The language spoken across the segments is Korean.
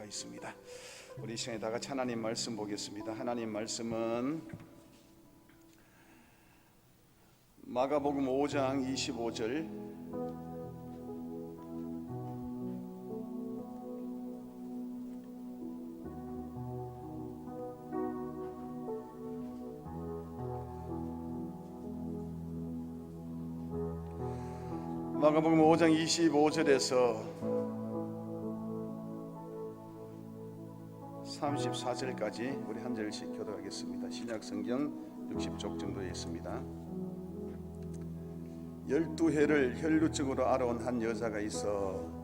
있습니다. 우리 이 시간에 다 같이 하나님 말씀 보겠습니다. 하나님 말씀은 마가복음 5장 25절 마가복음 5장 25절에서 34절까지 우리 한 절씩 교독하겠습니다. 신약성경 60쪽 정도에 있습니다. 12해를 혈루증으로 앓아온 한 여자가 있어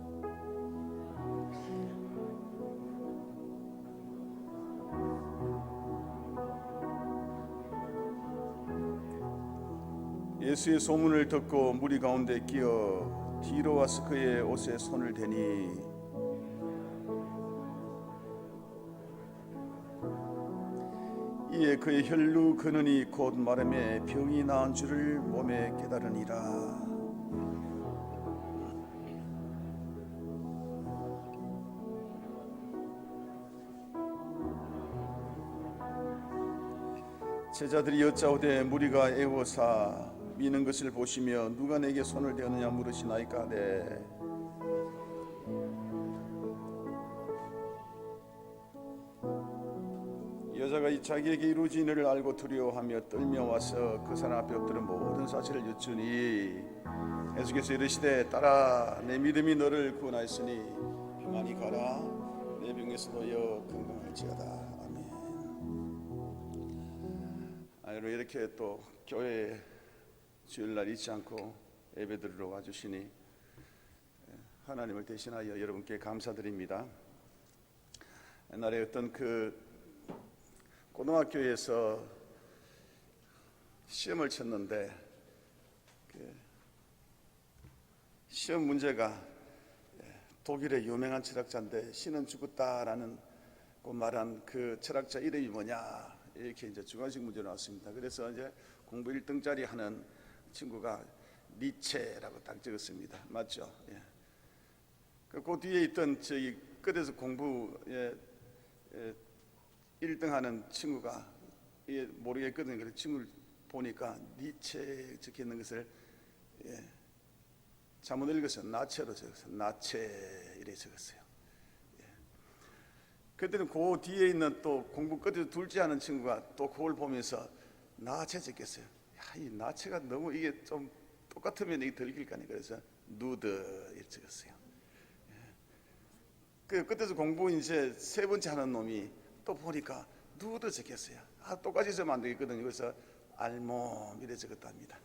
예수의 소문을 듣고 무리 가운데 끼어 뒤로 와서 그의 옷에 손을 대니 이에 그의 혈루 근원이 곧 마름에 병이 나은 줄을 몸에 깨달으니라. 제자들이 여짜오되 무리가 애워사 미는 것을 보시며 누가 내게 손을 대었느냐 물으시나이까. 여자가 자기에게 이루어진 일을 알고 두려워하며 떨며 와서 그 사람 앞에 엎드려 모든 사실을 여쭈니 예수께서 이르시되 딸아 내 믿음이 너를 구원하였으니 평안히 가라 내 병에서 놓여 건강할지어다. 아멘. 여러분 이렇게 또 교회에 주일날 잊지 않고 예배드리러 와주시니 하나님을 대신하여 여러분께 감사드립니다. 옛날에 어떤 고등학교에서 시험을 쳤는데 시험 문제가 독일의 유명한 철학자인데 신은 죽었다라는 말한 그 철학자 이름이 뭐냐 이렇게 이제 주관식 문제로 나왔습니다. 그래서 이제 공부 1등짜리 하는 친구가 니체라고 딱 적었습니다. 맞죠? 예. 그 뒤에 있던 저기 끝에서 공부 1등 하는 친구가 모르겠거든요. 그래서 친구를 보니까 니체 적혀 있는 것을 잘못 읽었어요. 나체로 적었어요. 나체 이래 적었어요. 그때는 그 뒤에 있는 또 공부 끝에서 둘째 하는 친구가 또 그걸 보면서 나체 적겠어요. 이 나체가 너무 이게 좀 똑같으면 이게 덜 읽힐까니 그래서 누드 이렇게 적었어요. 그 끝에서 공부 이제 세 번째 하는 놈이 또 보니까 누드 적혔어요. 똑같이 쓰면 안 되겠거든요. 그래서 알몸 이래 적었답니다.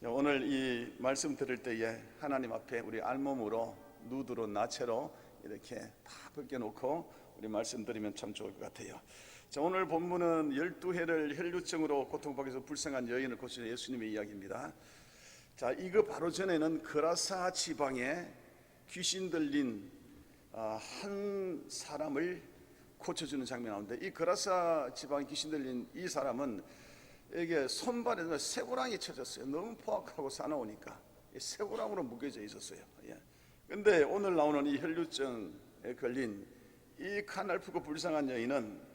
오늘 이 말씀 들을 때에 하나님 앞에 우리 알몸으로 누드로 나체로 이렇게 다 벗겨놓고 우리 말씀 드리면 참 좋을 것 같아요. 자, 오늘 본문은 12해를 혈루증으로 고통받고 해서 불쌍한 여인을 고치는 예수님의 이야기입니다. 자, 이거 바로 전에는 그라사 지방에 귀신 들린 한 사람을 고쳐주는 장면이 나오는데 이 그라사 지방에 귀신 들린 이 사람은 이게 손발에 쇠고랑이 쳐졌어요. 너무 포악하고 사나우니까 쇠고랑으로 묶여져 있었어요. 근데 오늘 나오는 이 혈루증에 걸린 이 가냘프고 불쌍한 여인은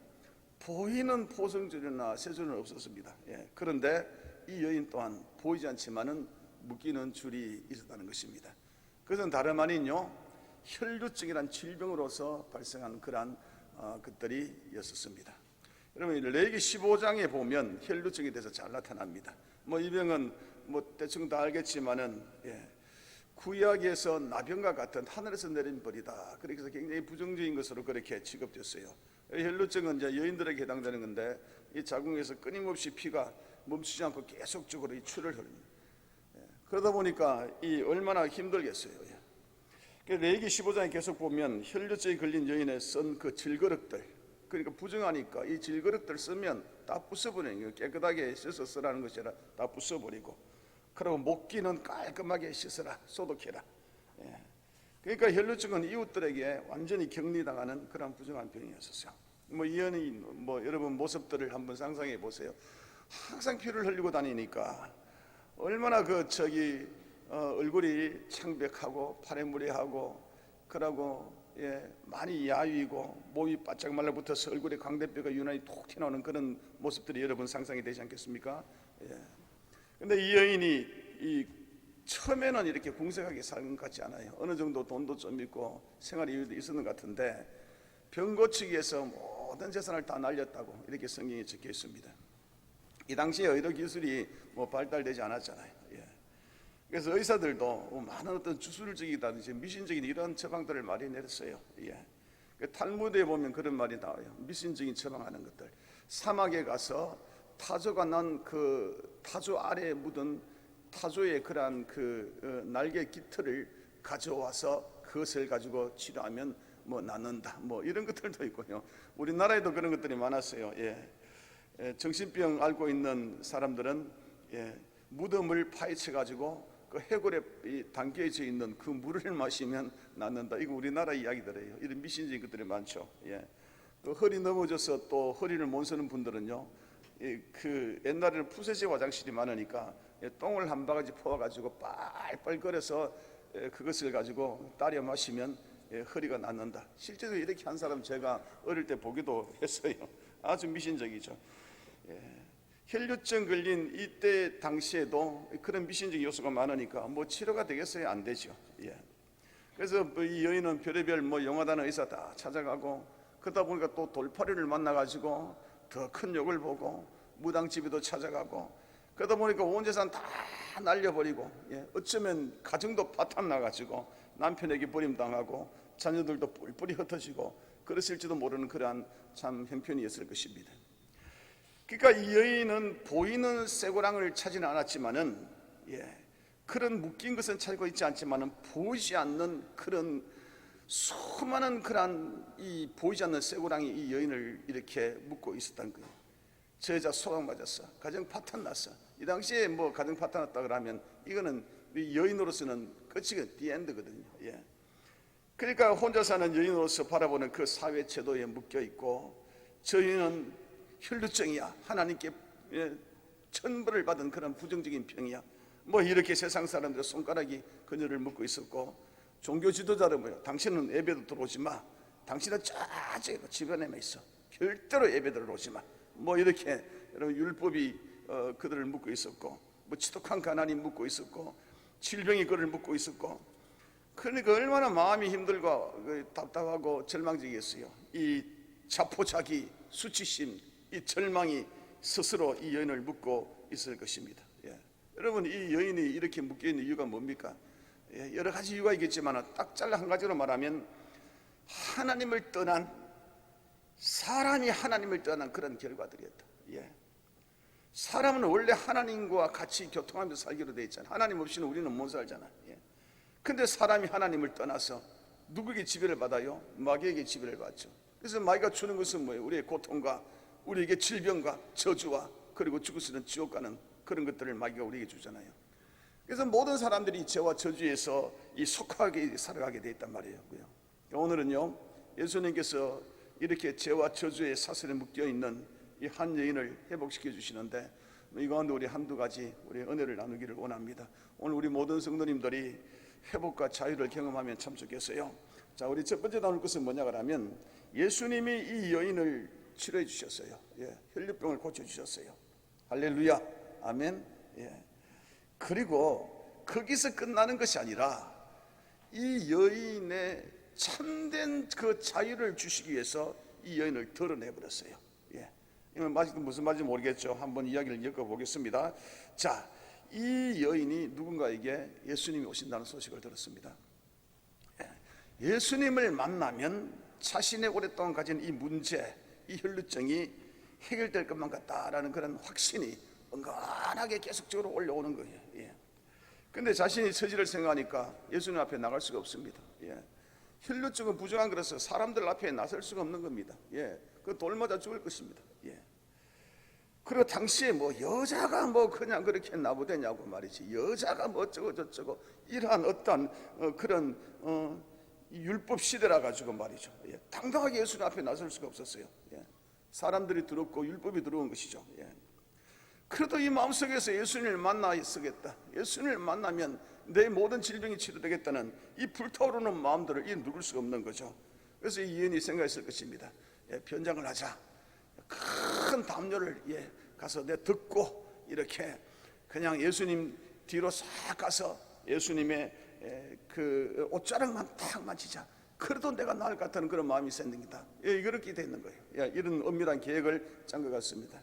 보이는 포성줄이나 쇠줄은 없었습니다. 그런데 이 여인 또한 보이지 않지만은 묶이는 줄이 있었다는 것입니다. 그것은 다름 아닌요 혈루증이란 질병으로서 발생한 그러한 것들이었습니다. 여러분 레위기 15장에 보면 혈루증에 대해서 잘 나타납니다. 이 병은 대충 다 알겠지만은 구약에서 나병과 같은 하늘에서 내린 벌이다. 그래서 굉장히 부정적인 것으로 그렇게 취급됐어요. 혈루증은 이제 여인들에게 해당되는 건데 이 자궁에서 끊임없이 피가 멈추지 않고 계속적으로 이 출을 흐릅니다. 그러다 보니까 이 얼마나 힘들겠어요. 레위기 15장에 계속 보면 혈루증에 걸린 여인의 쓴 그 질그릇들, 그러니까 부정하니까 이 질그릇들 쓰면 다 부숴버리는 거예요. 깨끗하게 씻어 쓰라는 것이 아니라 다 부숴버리고, 그리고 목기는 깔끔하게 씻어라, 소독해라. 그러니까 혈루증은 이웃들에게 완전히 격리당하는 그런 부정한 병이었어요. 이 연인 여러분 모습들을 한번 상상해 보세요. 항상 피를 흘리고 다니니까 얼마나 얼굴이 창백하고 파래무례하고 그러고 많이 야위고 몸이 바짝 말라붙어서 얼굴에 광대뼈가 유난히 톡 튀어나오는 그런 모습들이 여러분 상상이 되지 않겠습니까? 근데 이 여인이 처음에는 이렇게 궁색하게 사는 것 같지 않아요. 어느 정도 돈도 좀 있고 생활 이유도 있었는 것 같은데 병 고치기 위해서 모든 재산을 다 날렸다고 이렇게 성경에 적혀 있습니다. 이 당시에 의료 기술이 발달되지 않았잖아요. 그래서 의사들도 많은 어떤 주술적이다든지 미신적인 이런 처방들을 많이 내렸어요. 탈무드에 보면 그런 말이 나와요. 미신적인 처방하는 것들. 사막에 가서 타조가 난 그 타조 아래에 묻은 타조의 그러한 날개 깃털을 가져와서 그것을 가지고 치료하면 낫는다. 이런 것들도 있고요. 우리나라에도 그런 것들이 많았어요. 정신병 앓고 있는 사람들은 무덤을 파헤쳐 가지고 그 해골에 담겨져 있는 그 물을 마시면 낫는다. 이거 우리나라 이야기들이에요. 이런 미신적인 것들이 많죠. 그 허리 넘어져서 또 허리를 못 쓰는 분들은요, 그 옛날에는 푸세제 화장실이 많으니까 똥을 한 바가지 퍼와가지고 빨빨 거려서 그것을 가지고 따려 마시면 허리가 낫는다. 실제로 이렇게 한 사람 제가 어릴 때 보기도 했어요. 아주 미신적이죠. 혈류증 걸린 이때 당시에도 그런 미신적 요소가 많으니까 치료가 되겠어요? 안 되죠. 그래서 이 여인은 별의별 영화단 의사 다 찾아가고 그러다 보니까 또 돌팔이를 만나가지고 더 큰 욕을 보고 무당집에도 찾아가고 그러다 보니까 온 재산 다 날려버리고 어쩌면 가정도 파탄 나가지고 남편에게 버림당하고 자녀들도 뿔뿔이 흩어지고 그랬을지도 모르는 그러한 참 형편이었을 것입니다. 그러니까 이 여인은 보이는 쇠고랑을 찾지는 않았지만은 그런 묶인 것은 찾고 있지 않지만은 보이지 않는 그런 수많은 그런 이 보이지 않는 쇠고랑이 이 여인을 이렇게 묶고 있었다는 거예요. 저 여자 소강맞았어. 가정 파탄 났어. 이 당시에 가정 파탄 났다 그러면 이거는 여인으로서는 끝이 디엔드거든요. 그러니까 혼자 사는 여인으로서 바라보는 그 사회 제도에 묶여 있고 저 여인은 혈루증이야. 하나님께 천벌을 받은 그런 부정적인 병이야. 이렇게 세상 사람들의 손가락이 그녀를 묶고 있었고 종교 지도자들 당신은 예배도 들어오지 마. 당신은 저기 집안에만 있어. 절대로 예배 들어오지 마. 이렇게 여러분 율법이 그들을 묶고 있었고 지독한 가난이 묶고 있었고 질병이 그를 묶고 있었고 그러니까 얼마나 마음이 힘들고 답답하고 절망적이었어요. 이 자포자기 수치심 이 절망이 스스로 이 여인을 묶고 있을 것입니다. 여러분 이 여인이 이렇게 묶여있는 이유가 뭡니까? 여러 가지 이유가 있겠지만 딱 잘라 한 가지로 말하면 하나님을 떠난 사람이 하나님을 떠난 그런 결과들이었다. 사람은 원래 하나님과 같이 교통하면서 살기로 돼 있잖아. 하나님 없이는 우리는 못 살잖아. 근데 사람이 하나님을 떠나서 누구에게 지배를 받아요? 마귀에게 지배를 받죠. 그래서 마귀가 주는 것은 뭐예요? 우리의 고통과 우리에게 질병과 저주와 그리고 죽을 수 있는 지옥 가는 그런 것들을 마귀가 우리에게 주잖아요. 그래서 모든 사람들이 죄와 저주에서 이 속하게 살아가게 돼 있단 말이에요. 오늘은요 예수님께서 이렇게 죄와 저주의 사슬에 묶여 있는 이 한 여인을 회복시켜 주시는데 이 가운데 우리 한두 가지 우리 은혜를 나누기를 원합니다. 오늘 우리 모든 성도님들이 회복과 자유를 경험하면 참 좋겠어요. 자, 우리 첫 번째 나눌 것은 뭐냐 그러면 예수님이 이 여인을 치료해 주셨어요. 혈류병을 고쳐 주셨어요. 할렐루야, 아멘. 그리고 거기서 끝나는 것이 아니라 이 여인의 참된 그 자유를 주시기 위해서 이 여인을 드러내 버렸어요. 이건 무슨 말인지 모르겠죠. 한번 이야기를 엮어보겠습니다. 자, 이 여인이 누군가에게 예수님이 오신다는 소식을 들었습니다. 예수님을 만나면 자신의 오랫동안 가진 이 문제, 이 혈루증이 해결될 것만 같다라는 그런 확신이 은근하게 계속적으로 올라오는 거예요. 근데 자신이 처지를 생각하니까 예수님 앞에 나갈 수가 없습니다. 혈루증은 부정한 거라서 사람들 앞에 나설 수가 없는 겁니다. 그 돌 맞아 죽을 것입니다. 그리고 당시에 여자가 그냥 그렇게 나부대냐고 말이지. 여자가 어쩌고 저쩌고 이러한 어떤 그런 율법 시대라 가지고 말이죠. 당당하게 예수님 앞에 나설 수가 없었어요. 사람들이 들었고 율법이 들어온 것이죠. 그래도 이 마음속에서 예수님을 만나 쓰겠다, 예수님을 만나면 내 모든 질병이 치료되겠다는 이 불타오르는 마음들을 누를 수가 없는 거죠. 그래서 이 여인이 생각했을 것입니다. 변장을 하자. 큰 담요를 가서 내 듣고 이렇게 그냥 예수님 뒤로 싹 가서 예수님의 그 옷자락만 딱 만지자. 그래도 내가 나을 것 같다는 그런 마음이 생깁니다. 그렇게 되는 거예요. 이런 엄밀한 계획을 짠 것 같습니다.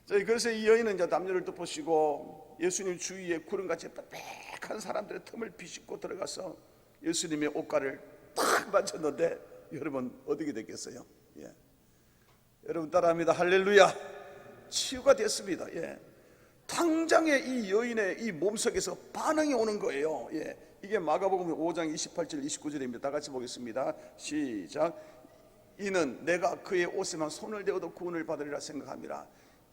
그래서 이 여인은 이제 담요를 덮으시고 예수님 주위에 구름같이 빽빽한 사람들의 틈을 비집고 들어가서 예수님의 옷가를 딱 만졌는데 여러분 어떻게 됐겠어요? 여러분 따라합니다. 할렐루야. 치유가 됐습니다. 당장에 이 여인의 이 몸속에서 반응이 오는 거예요. 이게 마가복음 5장 28절 29절입니다. 다 같이 보겠습니다. 시작. 이는 내가 그의 옷에만 손을 대어도 구원을 받으리라 생각함이라.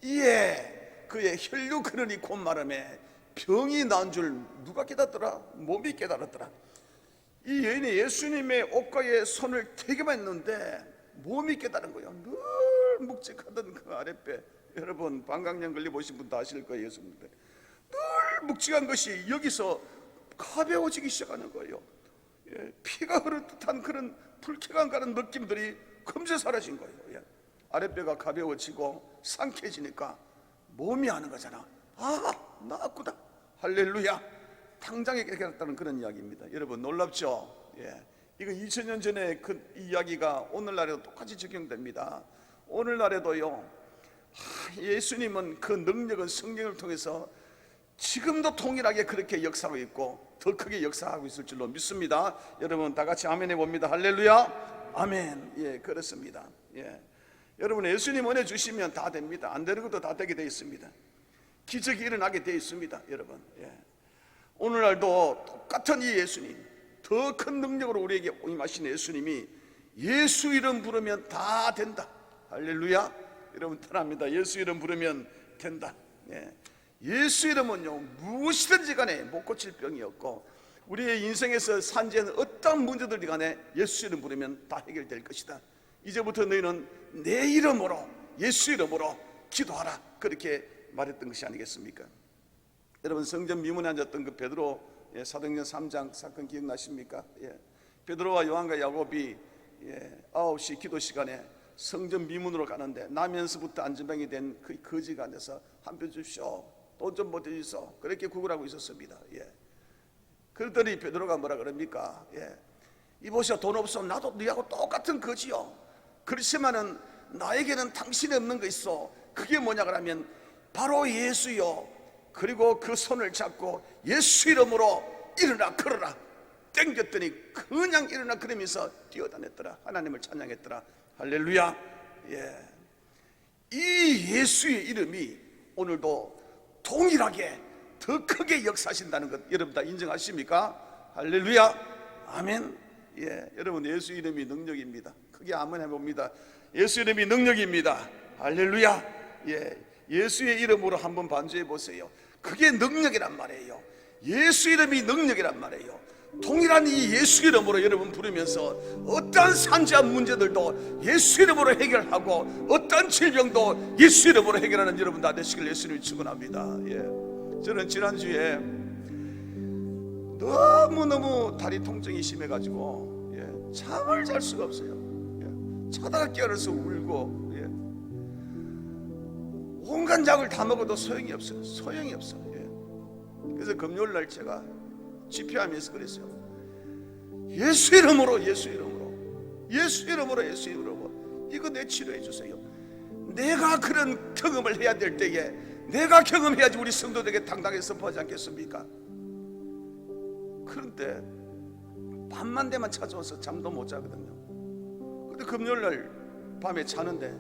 이에 그의 혈류 근원이 곧 마름에 병이 나은 줄 누가 깨닫더라? 몸이 깨달았더라. 이 여인이 예수님의 옷가에 손을 대기만 했는데 몸이 깨달은 거예요. 늘 묵직하던 그 아랫배, 여러분 방광염 걸려보신 분 다 아실 거예요. 예수님들 늘 묵직한 것이 여기서 가벼워지기 시작하는 거예요. 피가 흐를 듯한 그런 불쾌감 가는 느낌들이 금세 사라진 거예요. 아랫배가 가벼워지고 상쾌해지니까 몸이 하는 거잖아. 아, 나았구나. 할렐루야. 당장에 깨달았다는 그런 이야기입니다. 여러분 놀랍죠? 이거 2000년 전에 그 이야기가 오늘날에도 똑같이 적용됩니다. 오늘날에도요, 예수님은 그 능력은 성경을 통해서 지금도 동일하게 그렇게 역사하고 있고 더 크게 역사하고 있을 줄로 믿습니다. 여러분 다 같이 아멘 해봅니다. 할렐루야. 아멘. 그렇습니다. 여러분 예수님 은혜 주시면 다 됩니다. 안 되는 것도 다 되게 되어 있습니다. 기적이 일어나게 되어 있습니다. 여러분 오늘날도 똑같은 이 예수님, 더 큰 능력으로 우리에게 임하신 예수님이 예수 이름 부르면 다 된다. 할렐루야. 여러분 편합니다. 예수 이름 부르면 된다. 예수 이름은요 무엇이든지 간에 못 고칠 병이 없고 우리의 인생에서 산재는 어떤 문제들이 간에 예수 이름 부르면 다 해결될 것이다. 이제부터 너희는 내 이름으로, 예수 이름으로 기도하라. 그렇게 말했던 것이 아니겠습니까? 여러분 성전 미문에 앉았던 그 베드로 사도행전 3장 사건 기억나십니까? 베드로와 요한과 야곱이 9시 기도 시간에 성전 미문으로 가는데 나면서부터 안전병이 된 그 거지가 앉아서 한 표 주십시오, 돈 좀 못 주시오, 그렇게 구걸하고 있었습니다. 그러더니 베드로가 뭐라 그럽니까? 이보시오, 돈 없으면 나도 너하고 똑같은 거지요. 그렇지만은 나에게는 당신이 없는 거 있어. 그게 뭐냐 그러면 바로 예수요. 그리고 그 손을 잡고 예수 이름으로 일어나 걸어라 땡겼더니 그냥 일어나 그러면서 뛰어다녔더라. 하나님을 찬양했더라. 할렐루야. 이 예수의 이름이 오늘도 동일하게 더 크게 역사하신다는 것 여러분 다 인정하십니까? 할렐루야. 아멘. 여러분 예수 이름이 능력입니다. 크게 아멘 해봅니다. 예수 이름이 능력입니다. 할렐루야. 예수의 이름으로 한번 반주해 보세요. 그게 능력이란 말이에요. 예수 이름이 능력이란 말이에요. 동일한 이 예수 이름으로 여러분 부르면서 어떠한 산재한 문제들도 예수 이름으로 해결하고 어떠한 질병도 예수 이름으로 해결하는 여러분 다 되시길 예수님이 축원합니다. 저는 지난주에 너무너무 다리 통증이 심해가지고 잠을 잘 수가 없어요. 자다가 깨어나서 울고 온갖 약을 다 먹어도 소용이 없어요. 소용이 없어. 그래서 금요일날 제가 집회하면서 그랬어요. 예수 이름으로, 예수 이름으로, 예수 이름으로, 예수 이름으로 이거 내 치료해 주세요. 내가 그런 경험을 해야 될 때에 내가 경험해야지 우리 성도들에게 당당하게 선포하지 않겠습니까? 그런데 밤만 되면 찾아와서 잠도 못 자거든요. 근데 금요일날 밤에 자는데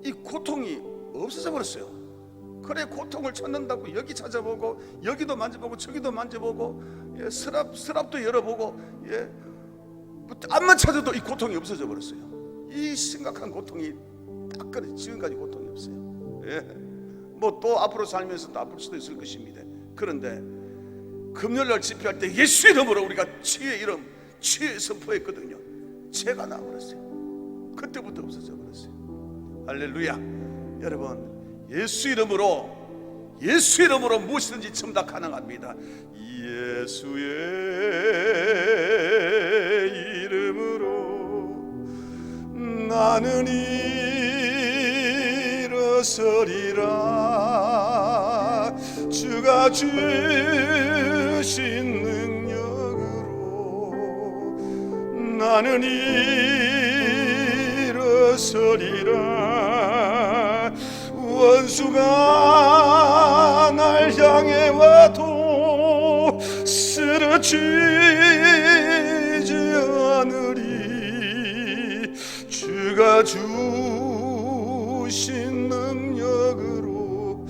이 고통이 없어져 버렸어요. 그래 고통을 찾는다고 여기 찾아보고 여기도 만져보고 저기도 만져보고 서랍도 열어보고 암만 찾아도 이 고통이 없어져 버렸어요. 이 심각한 고통이 딱 그래 지금까지 고통이 없어요. 뭐 또 앞으로 살면서 또 아플 수도 있을 것입니다. 그런데 금요일날 집회할 때 예수 이름으로 우리가 치유의 이름 치유의 선포했거든요. 죄가 나버렸어요. 그때부터 없어져 버렸어요. 할렐루야. 여러분 예수 이름으로 무엇이든지 전부 다 가능합니다. 예수의 이름으로 나는 일어서리라. 주가 주신 능력으로 나는 일어서리라. 원수가 날 향해 와도 쓰러지지 않으리. 주가 주신 능력으로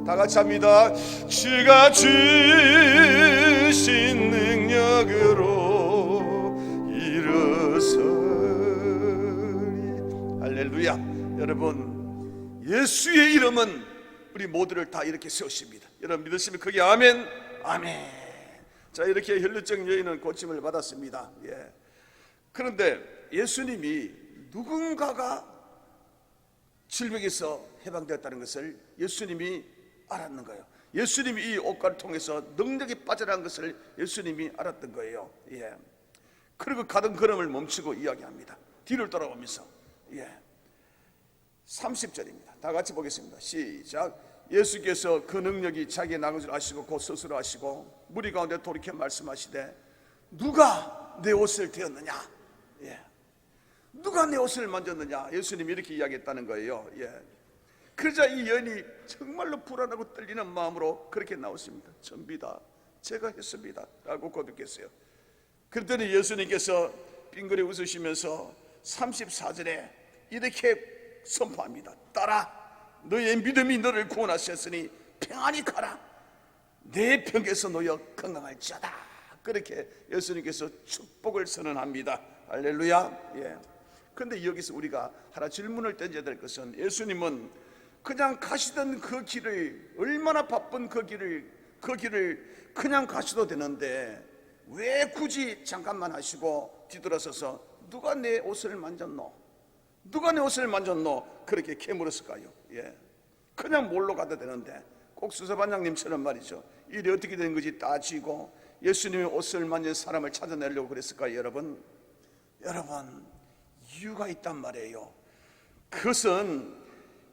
다 같이 합니다. 주가 주신 능력으로 일어서리. 할렐루야. 여러분, 예수의 이름은 우리 모두를 다 이렇게 세우십니다. 여러분 믿으시면 그게 아멘. 아멘. 자, 이렇게 혈루증 여인은 고침을 받았습니다. 그런데 예수님이 누군가가 질병에서 해방되었다는 것을 예수님이 알았는 거예요. 예수님이 이 옷가를 통해서 능력이 빠져나간 것을 예수님이 알았던 거예요. 그리고 가던 걸음을 멈추고 이야기합니다. 뒤를 돌아오면서 30절입니다. 다 같이 보겠습니다. 시작. 예수께서 그 능력이 자기의 나은 줄 아시고 곧 스스로 아시고 무리 가운데 돌이켜 말씀하시되 누가 내 옷을 대었느냐? 누가 내 옷을 만졌느냐? 예수님이 이렇게 이야기했다는 거예요. 그러자 이 여인이 정말로 불안하고 떨리는 마음으로 그렇게 나왔습니다. 전비다, 제가 했습니다 라고 고백했어요. 그랬더니 예수님께서 빙그레 웃으시면서 34절에 이렇게 선포합니다. 딸아, 너의 믿음이 너를 구원하셨으니 평안히 가라. 내 병에서 놓여 건강할지어다. 그렇게 예수님께서 축복을 선언합니다. 할렐루야. 그런데 여기서 우리가 하나 질문을 던져야 될 것은, 예수님은 그냥 가시던 그 길을, 얼마나 바쁜 그 길을 그냥 가셔도 되는데 왜 굳이 잠깐만 하시고 뒤돌아서서 누가 내 옷을 만졌노? 누가 내 옷을 만졌노? 그렇게 캐물었을까요? 그냥 몰로 가도 되는데 꼭 수사반장님처럼 말이죠, 일이 어떻게 된 건지 따지고 예수님의 옷을 만진 사람을 찾아내려고 그랬을까요? 여러분, 이유가 있단 말이에요. 그것은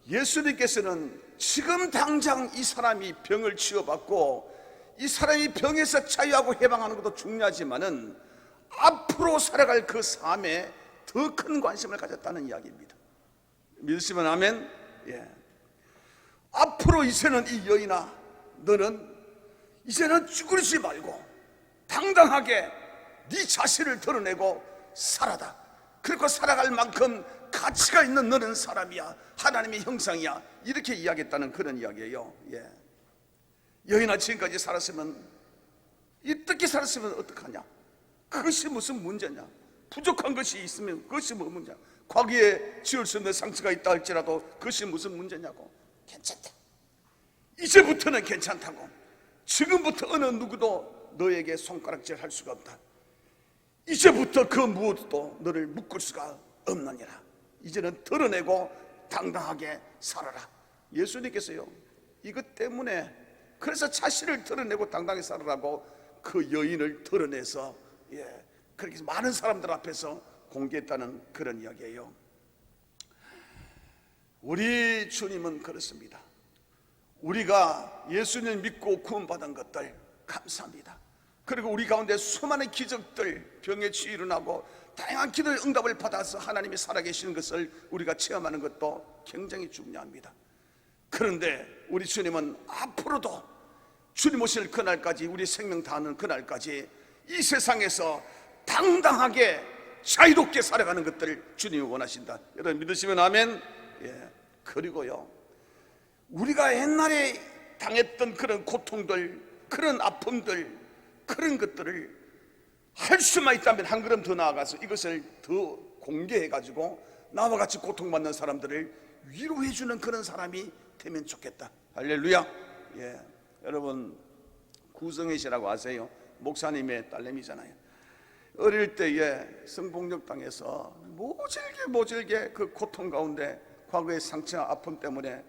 예수님께서는 지금 당장 이 사람이 병을 치유받고 이 사람이 병에서 자유하고 해방하는 것도 중요하지만은 앞으로 살아갈 그 삶에 더 큰 관심을 가졌다는 이야기입니다. 믿으시면 아멘. 앞으로 이제는 이 여인아, 너는 이제는 쭈그리지 말고 당당하게 네 자신을 드러내고 살아라. 그리고 살아갈 만큼 가치가 있는 너는 사람이야, 하나님의 형상이야, 이렇게 이야기했다는 그런 이야기예요. 여인아, 지금까지 살았으면, 어떻게 살았으면 어떡하냐? 그것이 무슨 문제냐? 부족한 것이 있으면 그것이 뭐 문제냐? 과거에 지울 수 없는 상처가 있다 할지라도 그것이 무슨 문제냐고. 괜찮다, 이제부터는 괜찮다고. 지금부터 어느 누구도 너에게 손가락질 할 수가 없다. 이제부터 그 무엇도 너를 묶을 수가 없느니라. 이제는 드러내고 당당하게 살아라. 예수님께서요, 이것 때문에, 그래서 자신을 드러내고 당당하게 살아라고 그 여인을 드러내서 그렇게 많은 사람들 앞에서 공개했다는 그런 이야기예요. 우리 주님은 그렇습니다. 우리가 예수님을 믿고 구원받은 것들 감사합니다. 그리고 우리 가운데 수많은 기적들, 병의 치유 일어나고 다양한 기도의 응답을 받아서 하나님이 살아계시는 것을 우리가 체험하는 것도 굉장히 중요합니다. 그런데 우리 주님은 앞으로도 주님 오실 그날까지, 우리 생명 다하는 그날까지 이 세상에서 당당하게 자유롭게 살아가는 것들을 주님이 원하신다. 여러분 믿으시면 아멘. 그리고요, 우리가 옛날에 당했던 그런 고통들, 그런 아픔들, 그런 것들을 할 수만 있다면 한 걸음 더 나아가서 이것을 더 공개해가지고 나와 같이 고통받는 사람들을 위로해주는 그런 사람이 되면 좋겠다. 할렐루야. 여러분, 구성혜 씨라고 아세요? 목사님의 딸내미잖아요. 어릴 때에 성폭력 당해서 모질게 그 고통 가운데 과거의 상처와 아픔 때문에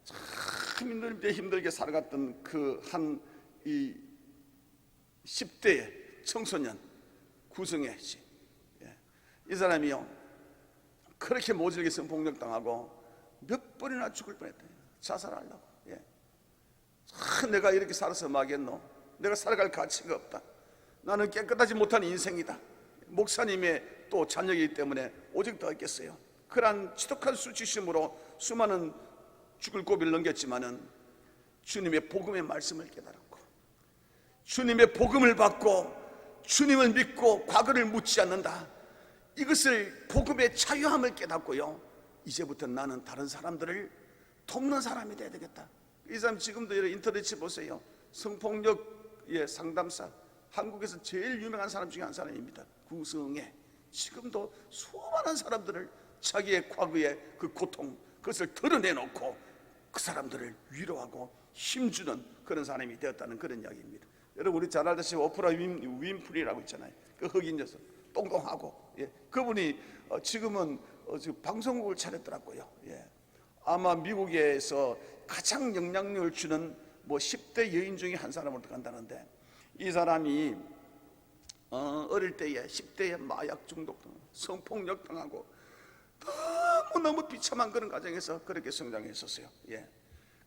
참 힘들게 살아갔던 그 한 이 10대의 청소년 구성애 씨, 이 사람이요 그렇게 모질게 성폭력 당하고 몇 번이나 죽을 뻔했다. 자살하려고. 내가 이렇게 살아서 마겠노? 내가 살아갈 가치가 없다. 나는 깨끗하지 못한 인생이다. 목사님의 또 자녀이기 때문에 오직 더 했겠어요. 그러한 지독한 수치심으로 수많은 죽을 고비를 넘겼지만은 주님의 복음의 말씀을 깨달았고 주님의 복음을 받고 주님을 믿고 과거를 묻지 않는다. 이것을 복음의 자유함을 깨닫고요, 이제부터 나는 다른 사람들을 돕는 사람이 돼야 되겠다. 이 사람 지금도 인터넷에 보세요. 성폭력의 상담사, 한국에서 제일 유명한 사람 중에 한 사람입니다. 구성애. 지금도 수많은 사람들을 자기의 과거의 그 고통, 그것을 드러내놓고 그 사람들을 위로하고 힘주는 그런 사람이 되었다는 그런 이야기입니다. 여러분, 우리 잘 알다시피 오프라 윈프리라고 있잖아요. 그 흑인 녀석, 똥똥하고, 그분이 지금은 방송국을 차렸더라고요. 아마 미국에서 가장 영향력을 주는 10대 여인 중에 한 사람으로 간다는데, 이 사람이 어릴 때에 10대에 마약 중독, 성폭력 당하고 너무 비참한 그런 가정에서 그렇게 성장했었어요.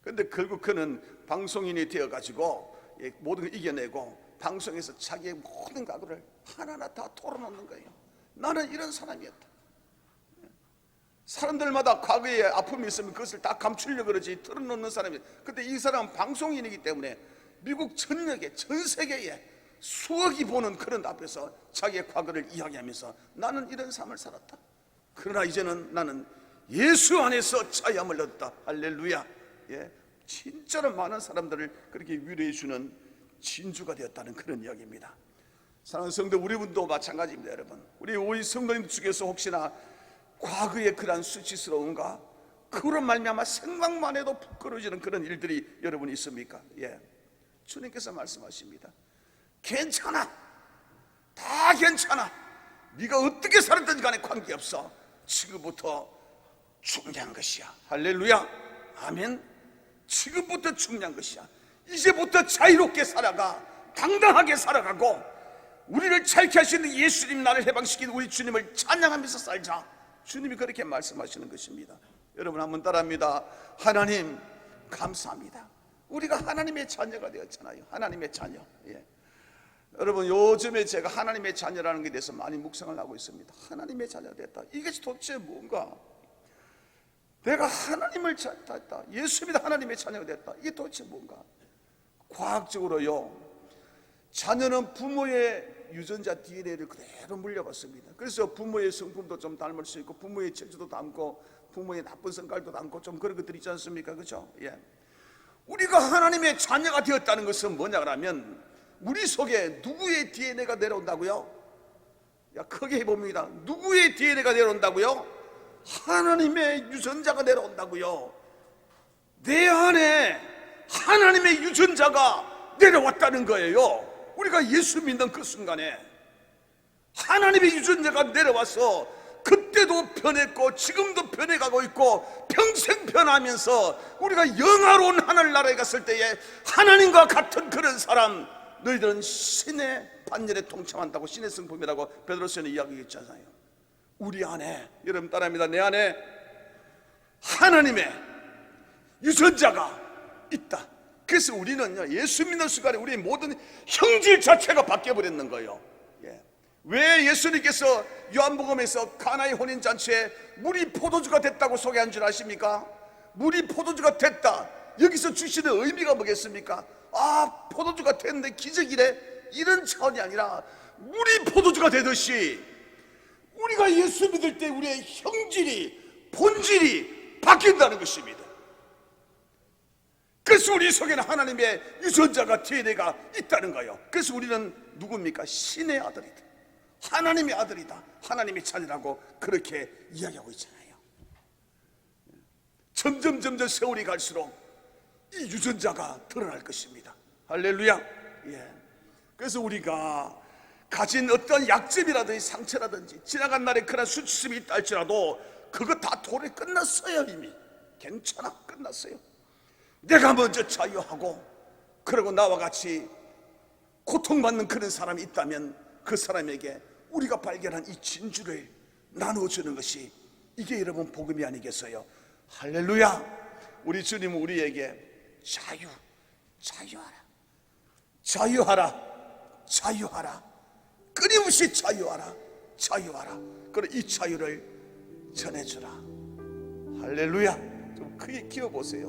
그런데 결국 그는 방송인이 되어가지고 모든 걸 이겨내고 방송에서 자기의 모든 과거를 하나하나 다 털어놓는 거예요. 나는 이런 사람이었다. 사람들마다 과거에 아픔이 있으면 그것을 다 감추려고 그러지 털어놓는 사람이에요. 근데 이 사람은 방송인이기 때문에 미국 전역에, 전 세계에 수억이 보는 그런 앞에서 자기의 과거를 이야기하면서 나는 이런 삶을 살았다. 그러나 이제는 나는 예수 안에서 자유함을 얻었다. 할렐루야. 진짜로 많은 사람들을 그렇게 위로해 주는 진주가 되었다는 그런 이야기입니다. 사랑하는 성도, 우리분도 마찬가지입니다. 여러분, 우리 성도님 중에서 혹시나 과거의 그러한 수치스러움과 그런 말미암아 생각만 해도 부끄러워지는 그런 일들이 여러분이 있습니까? 주님께서 말씀하십니다. 괜찮아, 다 괜찮아. 네가 어떻게 살았든지 간에 관계없어. 지금부터 중요한 것이야. 할렐루야. 아멘. 지금부터 중요한 것이야. 이제부터 자유롭게 살아가, 당당하게 살아가고 우리를 자유케 하시는 예수님, 나를 해방시킨 우리 주님을 찬양하면서 살자. 주님이 그렇게 말씀하시는 것입니다. 여러분 한번 따라합니다. 하나님 감사합니다. 우리가 하나님의 자녀가 되었잖아요. 하나님의 자녀. 여러분, 요즘에 제가 하나님의 자녀라는 것에 대해서 많이 묵상을 하고 있습니다. 하나님의 자녀가 됐다, 이게 도대체 뭔가? 내가 하나님을 찾았다, 예수입니다, 하나님의 자녀가 됐다, 이게 도대체 뭔가? 과학적으로요, 자녀는 부모의 유전자 DNA를 그대로 물려받습니다. 그래서 부모의 성품도 좀 닮을 수 있고 부모의 재주도 닮고 부모의 나쁜 성깔도 닮고 좀 그런 것들 있지 않습니까? 그렇죠? 우리가 하나님의 자녀가 되었다는 것은 뭐냐 그러면 우리 속에 누구의 DNA가 내려온다고요? 크게 해봅니다. 누구의 DNA가 내려온다고요? 하나님의 유전자가 내려온다고요. 내 안에 하나님의 유전자가 내려왔다는 거예요. 우리가 예수 믿는 그 순간에 하나님의 유전자가 내려와서 그때도 변했고 지금도 변해가고 있고 평생 변하면서 우리가 영화로운 하늘나라에 갔을 때에 하나님과 같은 그런 사람, 너희들은 신의 반열에 동참한다고, 신의 성품이라고 베드로서는 이야기했잖아요. 우리 안에, 여러분 따라합니다. 내 안에 하나님의 유전자가 있다. 그래서 우리는요, 예수 믿는 순간에 우리의 모든 형질 자체가 바뀌어버렸는 거예요. 왜 예수님께서 요한복음에서 가나의 혼인잔치에 물이 포도주가 됐다고 소개한 줄 아십니까? 물이 포도주가 됐다, 여기서 주시는 의미가 뭐겠습니까? 포도주가 됐는데 기적이래, 이런 차원이 아니라 물이 포도주가 되듯이 우리가 예수 믿을 때 우리의 형질이, 본질이 바뀐다는 것입니다. 그래서 우리 속에는 하나님의 유전자가, DNA가 있다는 거예요. 그래서 우리는 누굽니까? 신의 아들이다, 하나님의 아들이다, 하나님의 자녀라고 그렇게 이야기하고 있잖아요. 점점 세월이 갈수록 이 유전자가 드러날 것입니다. 할렐루야. 그래서 우리가 가진 어떤 약점이라든지 상처라든지 지나간 날에 그런 수치심이 있다 할지라도 그거 다 도래 끝났어요. 이미 괜찮아, 끝났어요. 내가 먼저 자유하고 그리고 나와 같이 고통받는 그런 사람이 있다면 그 사람에게 우리가 발견한 이 진주를 나누어주는 것이 이게 여러분 복음이 아니겠어요? 할렐루야. 우리 주님은 우리에게 자유하라, 자유하라, 끊임없이 자유하라. 그리고 이 자유를 전해주라. 할렐루야. 좀 크게 키워보세요.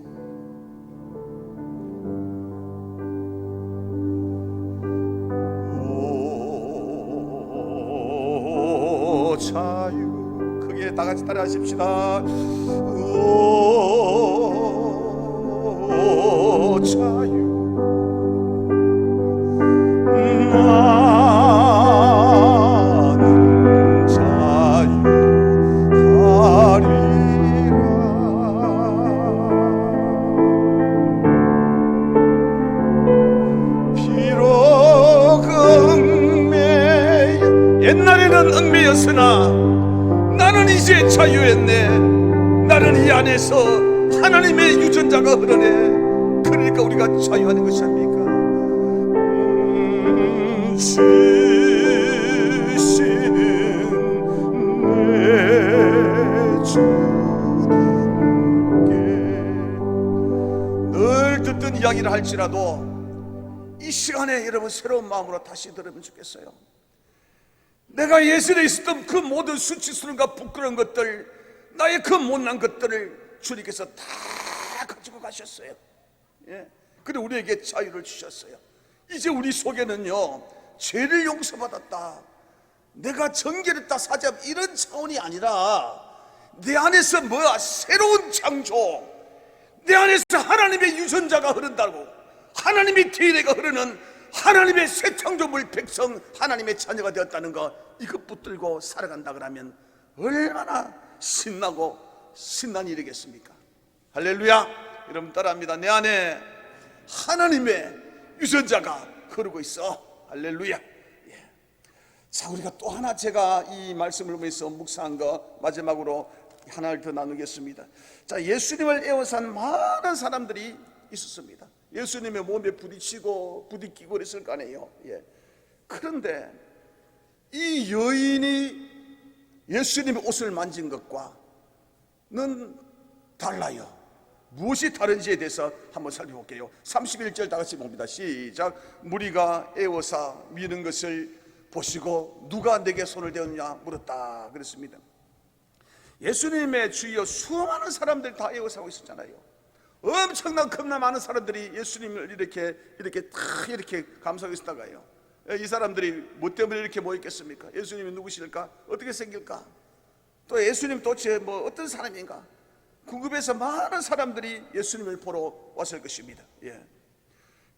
오 자유. 크게 다 같이 따라 하십시다. 오 자유. 나는 자유하리라. 비록 얽매여, 옛날에는 얽매였으나 나는 이제 자유했네. 나는 이 안에서 하나님의 유전자가 흐르네. 그러니까 우리가 자유하는 것이 아닙니까? 주시는 내 주님께. 늘 듣던 이야기를 할지라도 이 시간에 여러분 새로운 마음으로 다시 들으면 좋겠어요. 내가 예전에 있었던 그 모든 수치스러움과 부끄러운 것들, 나의 그 못난 것들을 주님께서 다 가지고 가셨어요. 예. 그리고 우리에게 자유를 주셨어요. 이제 우리 속에는요, 죄를 용서받았다, 내가 정결했다, 사죄, 이런 차원이 아니라 내 안에서 뭐야? 새로운 창조, 내 안에서 하나님의 유전자가 흐른다고, 하나님의 DNA가 흐르는 하나님의 새 창조물 백성, 하나님의 자녀가 되었다는 거, 이것 붙들고 살아간다 그러면 얼마나 신나고 신난 일이겠습니까? 할렐루야. 여러분 따라합니다. 내 안에 하나님의 유전자가 흐르고 있어. 할렐루야. 예. 자, 우리가 또 하나, 제가 이 말씀을 보면서 묵상한 거 마지막으로 하나를 더 나누겠습니다. 자, 예수님을 애워싼 많은 사람들이 있었습니다. 예수님의 몸에 부딪히고 부딪히고 그랬을 거 아니에요. 예. 그런데 이 여인이 예수님의 옷을 만진 것과는 달라요. 무엇이 다른지에 대해서 한번 살펴볼게요. 31절 다 같이 봅니다. 시작. 무리가 애워사 미는 것을 보시고 누가 내게 손을 대었냐 물었다 그랬습니다. 예수님의 주위에 수많은 사람들 다 애워사고 있었잖아요. 엄청난 겁나 많은 사람들이 예수님을 이렇게 다 이렇게 감싸고 있었다가요. 이 사람들이 뭐 때문에 이렇게 모였겠습니까? 예수님이 누구실까? 어떻게 생길까? 또 예수님 도대체 뭐 어떤 사람인가? 궁금해서 많은 사람들이 예수님을 보러 왔을 것입니다. 예.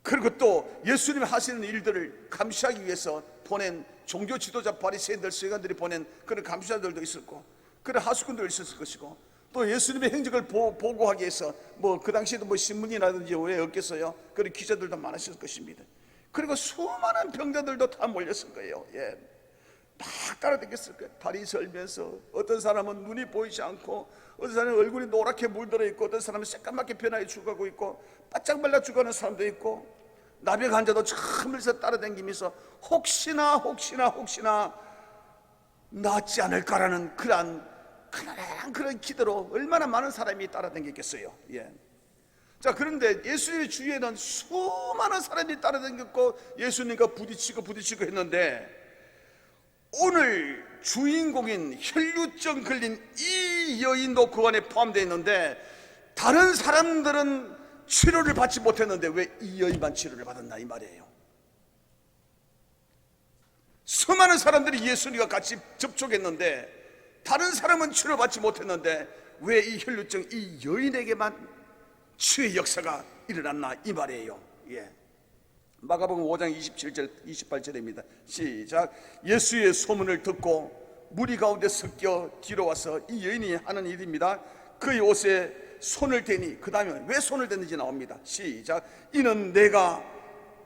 그리고 또 예수님이 하시는 일들을 감시하기 위해서 보낸 종교 지도자 바리새인들, 서기관들이 보낸 그런 감시자들도 있었고, 그런 하수꾼들도 있었을 것이고, 또 예수님의 행적을 보고하기 위해서 뭐 그 당시에도 뭐 신문이라든지 왜 없겠어요? 그런 기자들도 많았을 것입니다. 그리고 수많은 병자들도 다 몰렸을 거예요. 예. 막 따라다녔을 거예요. 다리 절면서, 어떤 사람은 눈이 보이지 않고, 어떤 사람은 얼굴이 노랗게 물들어 있고, 어떤 사람은 새까맣게 변하여 죽어가고 있고, 바짝 말라 죽어가는 사람도 있고, 나병 환자도 참으면서 따라다니면서 혹시나 낫지 않을까라는 그런 기도로 얼마나 많은 사람이 따라다녔겠어요. 예. 자, 그런데 예수님의 주위에는 수많은 사람이 따라다녔고 예수님과 부딪히고 했는데, 오늘 주인공인 혈루증 걸린 이 여인도 그 안에 포함되어 있는데, 다른 사람들은 치료를 받지 못했는데 왜 이 여인만 치료를 받았나 이 말이에요. 수많은 사람들이 예수님과 같이 접촉했는데 다른 사람은 치료받지 못했는데 왜 이 혈루증 이 여인에게만 치유의 역사가 일어났나 이 말이에요. 예. 마가복음 5장 27절 28절입니다. 시작. 예수의 소문을 듣고 무리 가운데 섞여 뒤로 와서 이 여인이 하는 일입니다. 그의 옷에 손을 대니, 그 다음에 왜 손을 댔는지 나옵니다. 시작. 이는 내가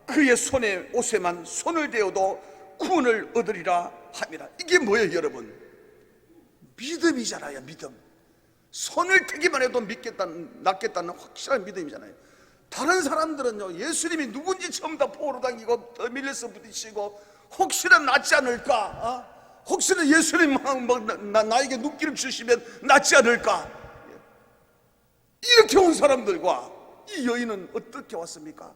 그의 손에 옷에만 손을 대어도 구원을 얻으리라 함이라. 이게 뭐예요 여러분? 믿음이잖아요. 믿음. 손을 대기만 해도 낫겠다는 확실한 믿음이잖아요. 다른 사람들은요, 예수님이 누군지 처음 다 포로 당기고 밀려서 부딪히고 혹시나 낫지 않을까, 혹시나 예수님 나에게 눈길을 주시면 낫지 않을까, 이렇게 온 사람들과 이 여인은 어떻게 왔습니까?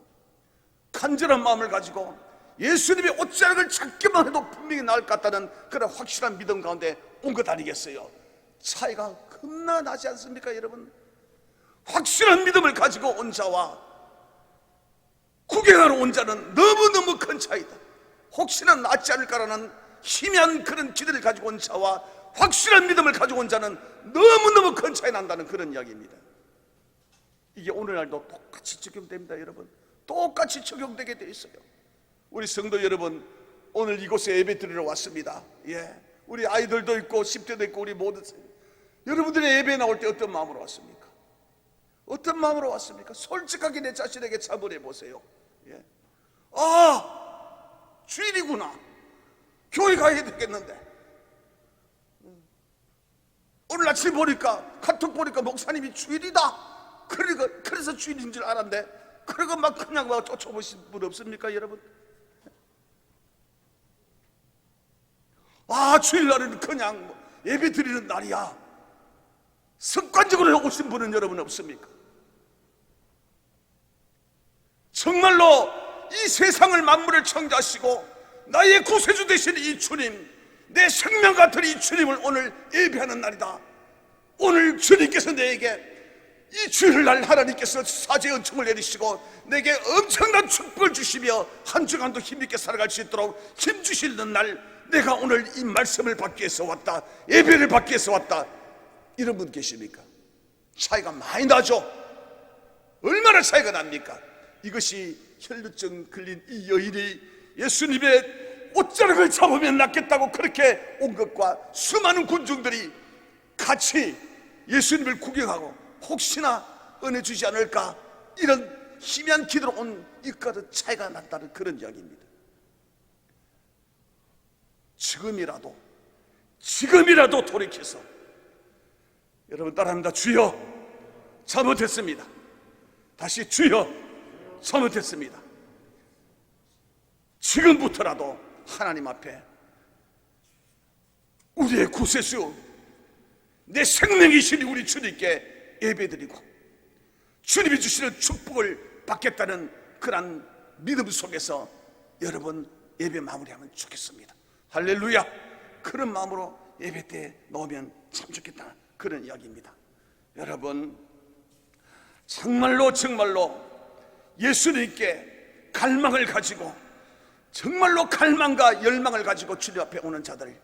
간절한 마음을 가지고 예수님의 옷자락을 잡기만 해도 분명히 나을 것 같다는 그런 확실한 믿음 가운데 온 것 아니겠어요? 차이가 겁나 나지 않습니까 여러분? 확실한 믿음을 가지고 온 자와 구경하러 온 자는 너무너무 큰 차이다. 혹시나 낫지 않을까라는 희미한 그런 기대를 가지고 온 자와 확실한 믿음을 가지고 온 자는 너무너무 큰 차이 난다는 그런 이야기입니다. 이게 오늘날도 똑같이 적용됩니다 여러분. 똑같이 적용되게 돼 있어요. 우리 성도 여러분, 오늘 이곳에 예배 드리러 왔습니다. 우리 아이들도 있고 10대도 있고 우리 모두, 여러분들의 예배에 나올 때 어떤 마음으로 왔습니까? 어떤 마음으로 왔습니까? 솔직하게 내 자신에게 자문해 보세요. 주일이구나, 교회 가야 되겠는데, 오늘 아침 보니까 카톡 보니까 목사님이 주일이다, 그래서 주일인 줄 알았는데, 그러고 막 그냥 막 쫓아오신 분 없습니까 여러분? 주일날은 그냥 예배 드리는 날이야, 습관적으로 오신 분은 여러분 없습니까? 정말로 이 세상을 만물을 창조하시고 나의 구세주 되신 이 주님, 내 생명 같은 이 주님을 오늘 예배하는 날이다. 오늘 주님께서 내게 이 주일날 하나님께서 사죄의 은총을 내리시고 내게 엄청난 축복을 주시며 한 주간도 힘있게 살아갈 수 있도록 힘 주시는 날, 내가 오늘 이 말씀을 받기 위해서 왔다, 예배를 받기 위해서 왔다, 이런 분 계십니까? 차이가 많이 나죠. 얼마나 차이가 납니까? 이것이 혈루증 걸린 이 여인이 예수님의 옷자락을 잡으면 낫겠다고 그렇게 온 것과 수많은 군중들이 같이 예수님을 구경하고 혹시나 은혜 주지 않을까, 이런 희미한 기도로 온 이과도 차이가 났다는 그런 이야기입니다. 지금이라도 돌이켜서 여러분 따라합니다. 주여, 잘못했습니다. 다시, 주여, 잘못했습니다. 지금부터라도 하나님 앞에 우리의 구세주, 내 생명이신 우리 주님께 예배드리고 주님이 주시는 축복을 받겠다는 그런 믿음 속에서 여러분 예배 마무리하면 좋겠습니다. 할렐루야. 그런 마음으로 예배 때 넣으면 참 좋겠다, 그런 이야기입니다. 여러분, 정말로 예수님께 갈망을 가지고, 정말로 갈망과 열망을 가지고 주님 앞에 오는 자들,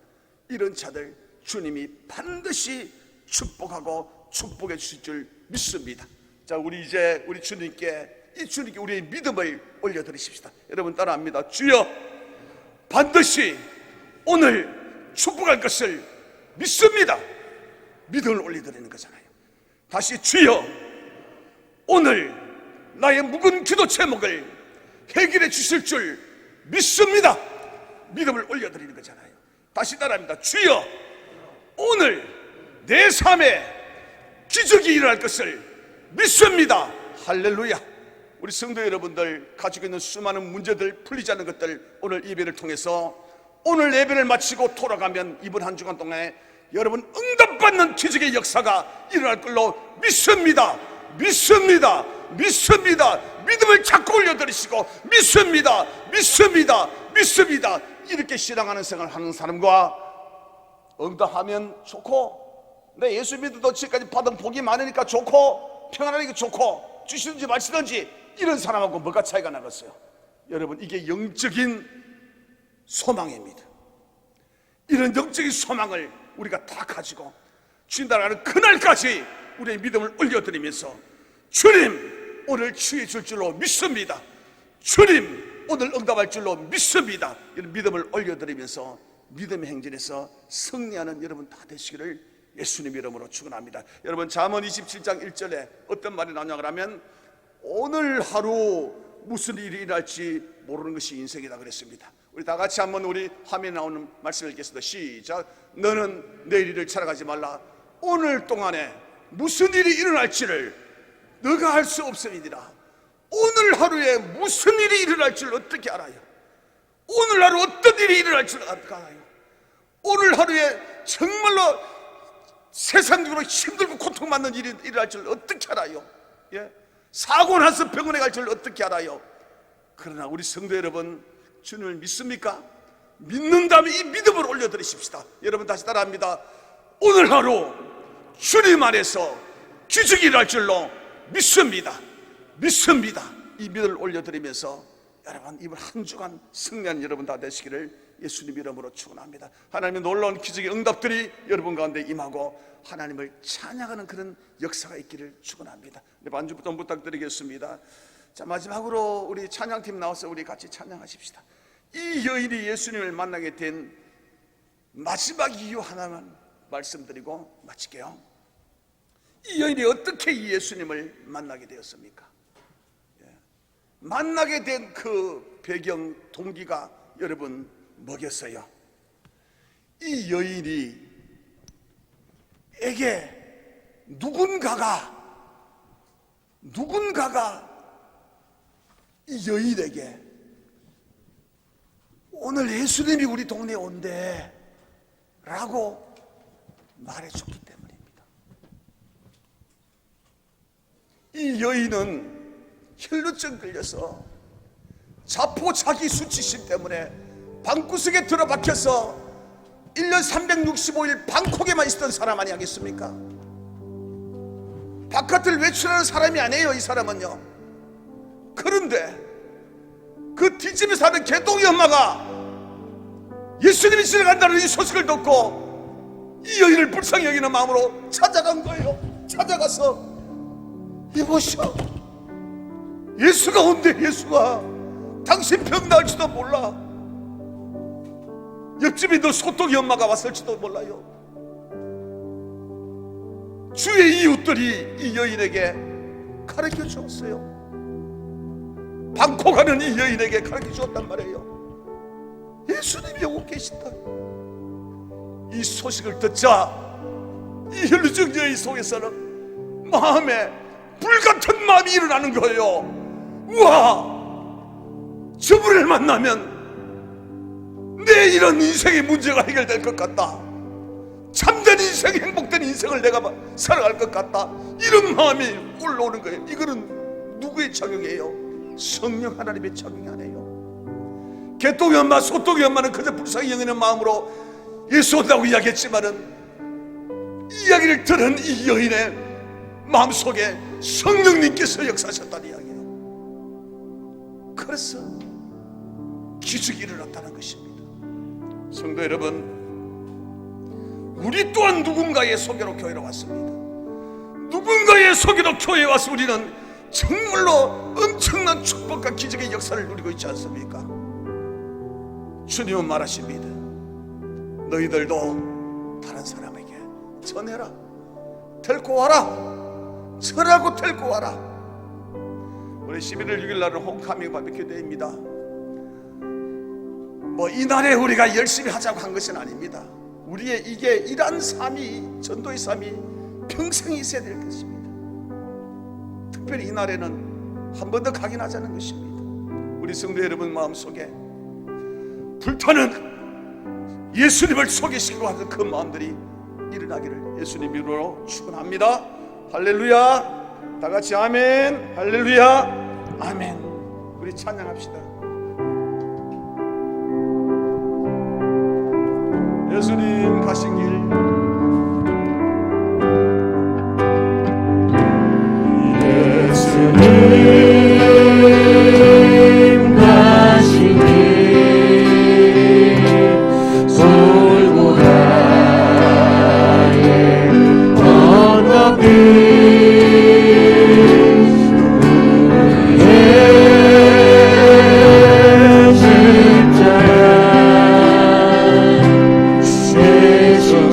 이런 자들 주님이 반드시 축복하고 축복해 주실 줄 믿습니다. 자, 우리 주님께 우리의 믿음을 올려드리십시다. 여러분 따라합니다. 주여, 반드시 오늘 축복할 것을 믿습니다. 믿음을 올려드리는 거잖아요. 다시, 주여, 오늘 나의 묵은 기도 제목을 해결해 주실 줄 믿습니다. 믿음을 올려드리는 거잖아요. 다시 따라합니다. 주여, 오늘 내 삶에 기적이 일어날 것을 믿습니다. 할렐루야. 우리 성도 여러분들 가지고 있는 수많은 문제들, 풀리지 않는 것들, 오늘 예배를 통해서, 오늘 예배를 마치고 돌아가면 이번 한 주간 동안에 여러분 응답받는 기적의 역사가 일어날 걸로 믿습니다. 믿음을 자꾸 올려드리시고 믿습니다. 이렇게 신앙하는 생활을 하는 사람과, 응답하면 좋고 내 예수 믿어도 지금까지 받은 복이 많으니까 좋고 평안하니까 좋고 주시든지 마시든지, 이런 사람하고 뭐가 차이가 나겠어요? 여러분, 이게 영적인 소망입니다. 이런 영적인 소망을 우리가 다 가지고 주님 나라가는 그날까지 우리의 믿음을 올려드리면서, 주님 오늘 치유해 줄 줄로 믿습니다. 주님 오늘 응답할 줄로 믿습니다. 이런 믿음을 올려드리면서 믿음의 행진에서 승리하는 여러분 다 되시기를 예수님 이름으로 축원합니다. 여러분, 잠언 27장 1절에 어떤 말이 나오냐 그러면, 오늘 하루 무슨 일이 일어날지 모르는 것이 인생이다 그랬습니다. 우리 다 같이 한번 우리 화면에 나오는 말씀을 읽겠습니다. 시작. 너는 내일 일을 찾아가지 말라. 오늘 동안에 무슨 일이 일어날지를 너가 알 수 없으니라. 오늘 하루에 무슨 일이 일어날지를 어떻게 알아요? 오늘 하루 어떤 일이 일어날지를 어떻게 알아요? 오늘 하루에 정말로 세상적으로 힘들고 고통받는 일이 일어날 줄 어떻게 알아요? 예? 사고 나서 병원에 갈 줄 어떻게 알아요? 그러나 우리 성도 여러분, 주님을 믿습니까? 믿는다면 이 믿음을 올려드리십시다. 여러분 다시 따라합니다. 오늘 하루 주님 안에서 기적이 일어날 줄로 믿습니다. 믿습니다. 이 믿음을 올려드리면서 여러분 이번 한 주간 승리한 여러분 다 되시기를 예수님 이름으로 축원합니다. 하나님의 놀라운 기적의 응답들이 여러분 가운데 임하고 하나님을 찬양하는 그런 역사가 있기를 축원합니다. 반주부터 부탁드리겠습니다. 자, 마지막으로 우리 찬양팀 나와서 우리 같이 찬양하십시다. 이 여인이 예수님을 만나게 된 마지막 이유 하나만 말씀드리고 마칠게요. 이 여인이 어떻게 이 예수님을 만나게 되었습니까? 만나게 된 그 배경 동기가 여러분 뭐겠어요? 이 여인이 에게 누군가가 이 여인에게 오늘 예수님이 우리 동네에 온대 라고 말해줬기 때문입니다. 이 여인은 혈루증 걸려서 자포자기 수치심 때문에 방구석에 들어박혀서 1년 365일 방콕에만 있었던 사람 아니겠습니까? 바깥을 외출하는 사람이 아니에요, 이 사람은요. 그런데 그 뒷집에 사는 개똥이 엄마가 예수님이 지나간다는 이 소식을 듣고 이 여인을 불쌍히 여기는 마음으로 찾아간 거예요. 찾아가서 이보시오, 예수가 온대. 예수가 당신 병 나을지도 몰라. 옆집에 너 소떡이 엄마가 왔을지도 몰라요. 주의 이웃들이 이 여인에게 가르쳐 주었어요. 방콕 가는 이 여인에게 가르쳐 주었단 말이에요. 예수님이 오고 계신다. 이 소식을 듣자 이 혈루증 여인 속에서는 마음에 불같은 마음이 일어나는 거예요. 우와, 저분을 만나면 내 이런 인생의 문제가 해결될 것 같다. 참된 인생, 행복된 인생을 내가 살아갈 것 같다. 이런 마음이 올라오는 거예요. 이거는 누구의 작용이에요? 성령 하나님의 작용이 아니에요. 개똥이 엄마, 소똥이 엄마는 그저 불쌍히 여기는 마음으로 예수 온다고 이야기했지만은 이 이야기를 들은 이 여인의 마음속에 성령님께서 역사하셨다는 이야기예요. 그래서 기적이 일어났다는 것입니다. 성도 여러분, 우리 또한 누군가의 소개로 교회로 왔습니다. 누군가의 소개로 교회에 와서 우리는 정말로 엄청난 축복과 기적의 역사를 누리고 있지 않습니까? 주님은 말하십니다. 너희들도 다른 사람에게 전해라. 데리고 와라. 전하고 데리고 와라. 우리 11월 6일 날은 홈카밍 바비큐 데이입니다. 뭐 이날에 우리가 열심히 하자고 한 것은 아닙니다. 우리의 이게 일한 삶이, 전도의 삶이 평생이 있어야 될 것입니다. 특별히 이날에는 한 번 더 각인하자는 것입니다. 우리 성도 여러분 마음속에 불타는 예수님을 소개시키고 하는 그 마음들이 일어나기를 예수님 이름으로 축원합니다. 할렐루야. 다 같이 아멘. 할렐루야. 아멘. 우리 찬양합시다. 예수님 가신 길, 예수님 가신 길, 골고다의 언덕길, 십자가 세상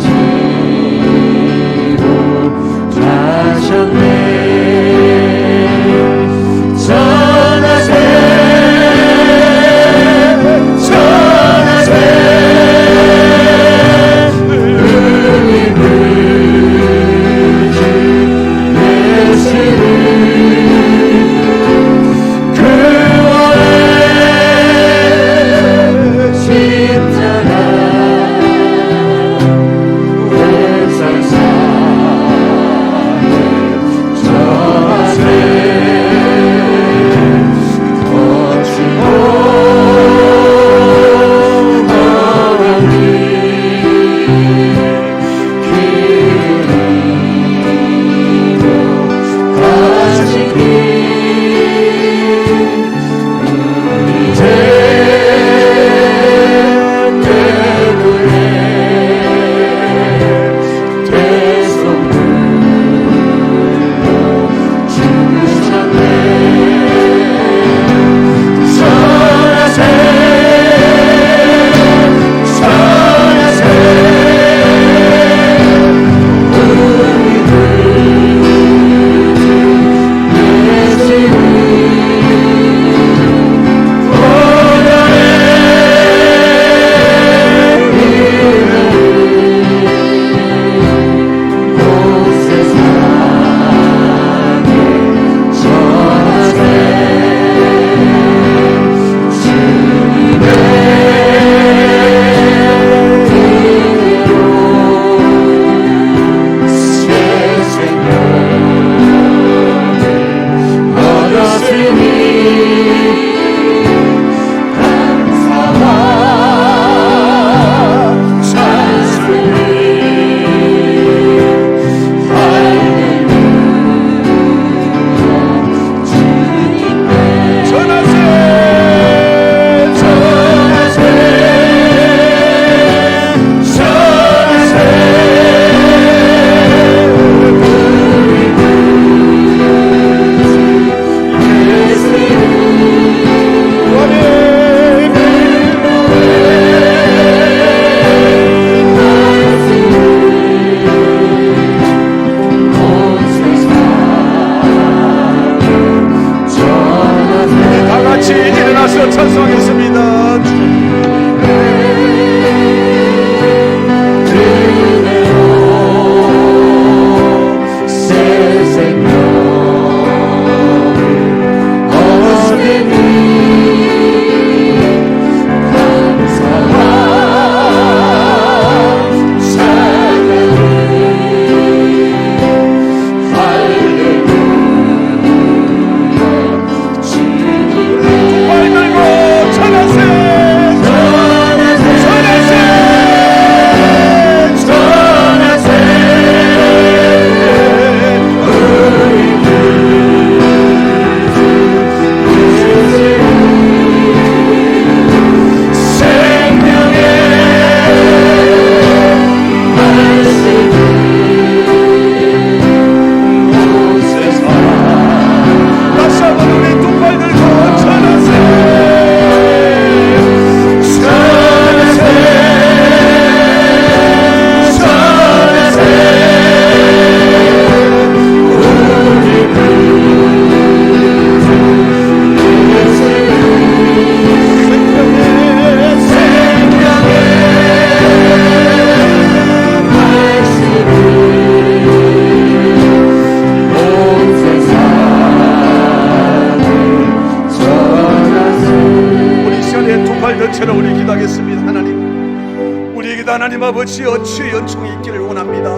성도들처럼 우리 기도하겠습니다. 하나님, 우리에게도 하나님 아버지여 주의 연총이 있기를 원합니다.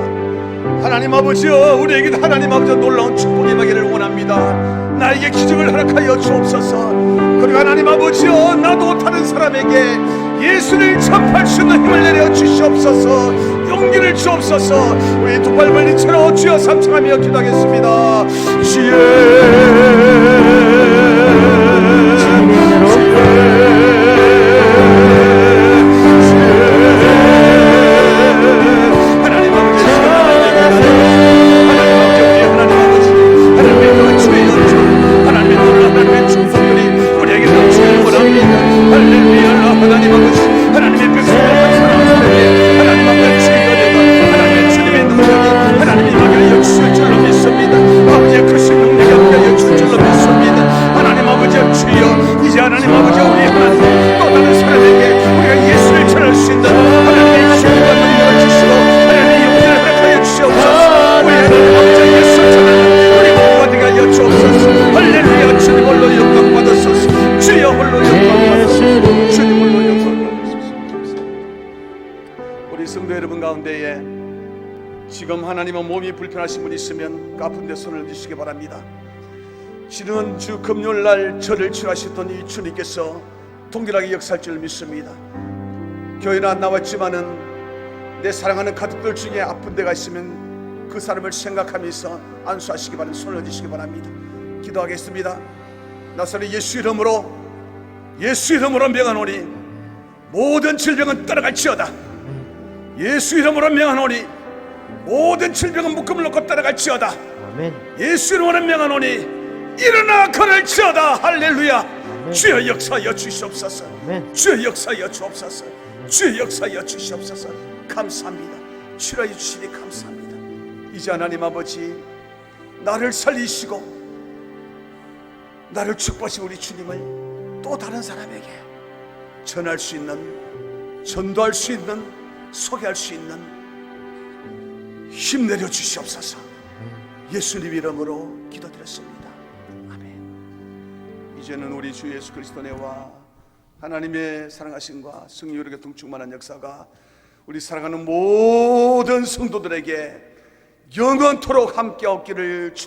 하나님 아버지여 우리에게도 하나님 아버지 놀라운 축복이 임하기를 원합니다. 나에게 기적을 허락하여 주옵소서. 그리고 하나님 아버지여 나도 다른 사람에게 예수를 전할 수 있는 힘을 내려 주시옵소서. 용기를 주옵소서. 우리 두 발 멀리처럼 주여 삼창하며 기도하겠습니다. 지금 하나님은 몸이 불편하신 분이 있으면 아픈데 손을 드시기 바랍니다. 지난주 금요일날 저를 치료하셨던 이 주님께서 동일하게 역사할 줄 믿습니다. 교회는 안 나왔지만은 내 사랑하는 가족들 중에 아픈 데가 있으면 그 사람을 생각하면서 안수하시기 바랍니다. 손을 드시기 바랍니다. 기도하겠습니다. 나사렛 예수 이름으로 명하노니 모든 질병은 떠나갈지어다. 예수 이름으로 명하노니 모든 질병은 묶음을 놓고 따라갈지어다. 아멘. 예수 이름으로 명하노니 일어나 걸을지어다. 할렐루야. 아멘. 주여 역사하여 주시옵소서. 아멘. 주여 역사하여 주옵소서. 아멘. 주여 역사하여 주시옵소서. 감사합니다. 치료해 주시니 감사합니다. 이제 하나님 아버지 나를 살리시고 나를 축복하신 우리 주님을 또 다른 사람에게 전할 수 있는, 전도할 수 있는, 소개할 수 있는 힘내려 주시옵소서. 예수님 이름으로 기도드렸습니다. 아멘. 이제는 우리 주 예수 그리스도의 은혜와 하나님의 사랑하심과 성령의 동충만한 역사가 우리 사랑하는 모든 성도들에게 영원토록 함께 없기를 축원합니다.